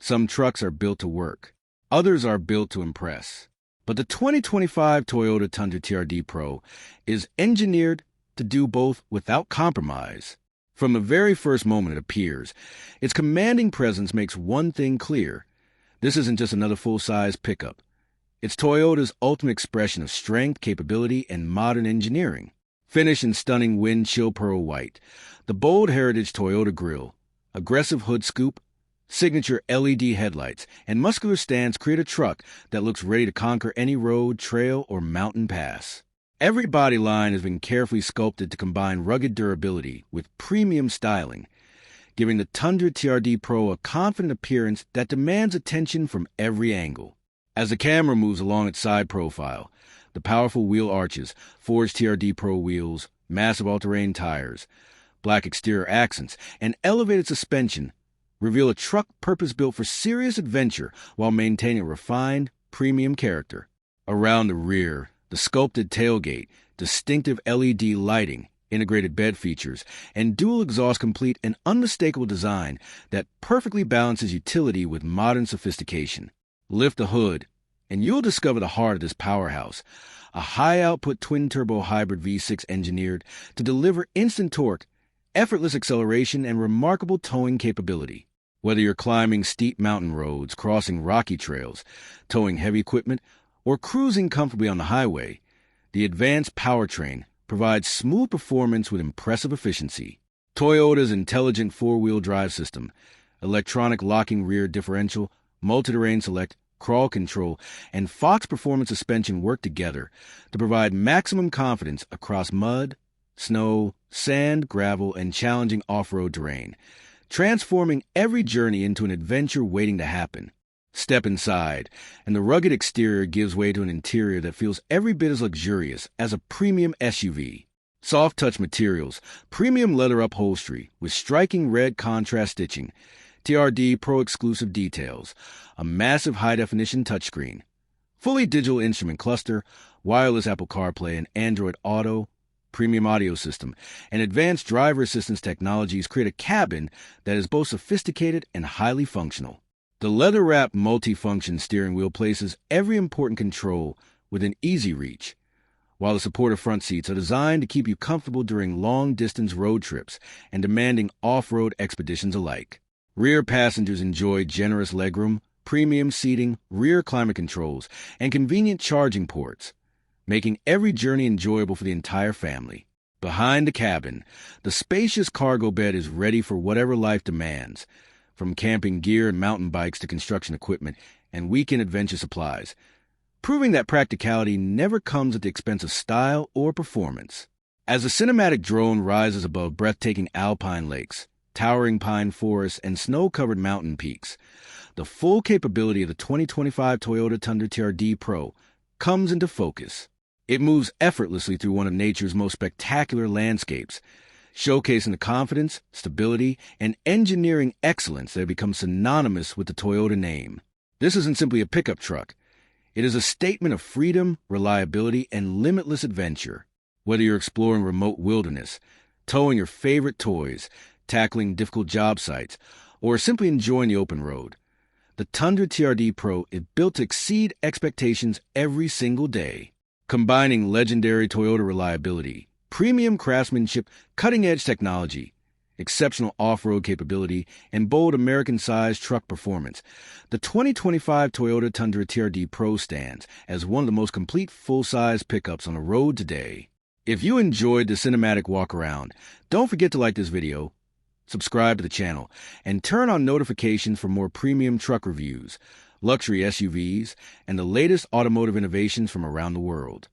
Some trucks are built to work. Others are built to impress. But the 2025 Toyota Tundra TRD Pro is engineered to do both without compromise. From the very first moment it appears, its commanding presence makes one thing clear. This isn't just another full-size pickup. It's Toyota's ultimate expression of strength, capability, and modern engineering. Finished in stunning wind chill pearl white, the bold heritage Toyota grille, aggressive hood scoop, signature LED headlights, and muscular stance create a truck that looks ready to conquer any road, trail, or mountain pass. Every body line has been carefully sculpted to combine rugged durability with premium styling, giving the Tundra TRD Pro a confident appearance that demands attention from every angle. As the camera moves along its side profile, the powerful wheel arches, forged TRD Pro wheels, massive all-terrain tires, black exterior accents, and elevated suspension reveal a truck purpose-built for serious adventure while maintaining a refined, premium character. Around the rear, the sculpted tailgate, distinctive LED lighting, integrated bed features, and dual exhaust complete an unmistakable design that perfectly balances utility with modern sophistication. Lift the hood, and you'll discover the heart of this powerhouse, a high-output twin-turbo hybrid V6 engineered to deliver instant torque, effortless acceleration, and remarkable towing capability. Whether you're climbing steep mountain roads, crossing rocky trails, towing heavy equipment, or cruising comfortably on the highway, the advanced powertrain provides smooth performance with impressive efficiency. Toyota's intelligent four-wheel drive system, electronic locking rear differential, multi-terrain select, crawl control, and Fox performance suspension work together to provide maximum confidence across mud, snow, sand, gravel, and challenging off-road terrain, transforming every journey into an adventure waiting to happen. Step inside, and the rugged exterior gives way to an interior that feels every bit as luxurious as a premium SUV. Soft-touch materials, premium leather upholstery with striking red contrast stitching, TRD Pro exclusive details, a massive high-definition touchscreen, fully digital instrument cluster, wireless Apple CarPlay and Android Auto, premium audio system, and advanced driver assistance technologies create a cabin that is both sophisticated and highly functional. The leather-wrapped multi-function steering wheel places every important control within easy reach, while the supportive front seats are designed to keep you comfortable during long-distance road trips and demanding off-road expeditions alike. Rear passengers enjoy generous legroom, premium seating, rear climate controls, and convenient charging ports, making every journey enjoyable for the entire family. Behind the cabin, the spacious cargo bed is ready for whatever life demands, from camping gear and mountain bikes to construction equipment and weekend adventure supplies, proving that practicality never comes at the expense of style or performance. As the cinematic drone rises above breathtaking alpine lakes, towering pine forests, and snow-covered mountain peaks, the full capability of the 2025 Toyota Tundra TRD Pro comes into focus. It moves effortlessly through one of nature's most spectacular landscapes, showcasing the confidence, stability, and engineering excellence that have become synonymous with the Toyota name. This isn't simply a pickup truck. It is a statement of freedom, reliability, and limitless adventure. Whether you're exploring remote wilderness, towing your favorite toys, tackling difficult job sites, or simply enjoying the open road, the Tundra TRD Pro is built to exceed expectations every single day. Combining legendary Toyota reliability, premium craftsmanship, cutting-edge technology, exceptional off-road capability, and bold American-sized truck performance, the 2025 Toyota Tundra TRD Pro stands as one of the most complete full-size pickups on the road today. If you enjoyed the cinematic walk-around, don't forget to like this video, subscribe to the channel, and turn on notifications for more premium truck reviews, luxury SUVs, and the latest automotive innovations from around the world.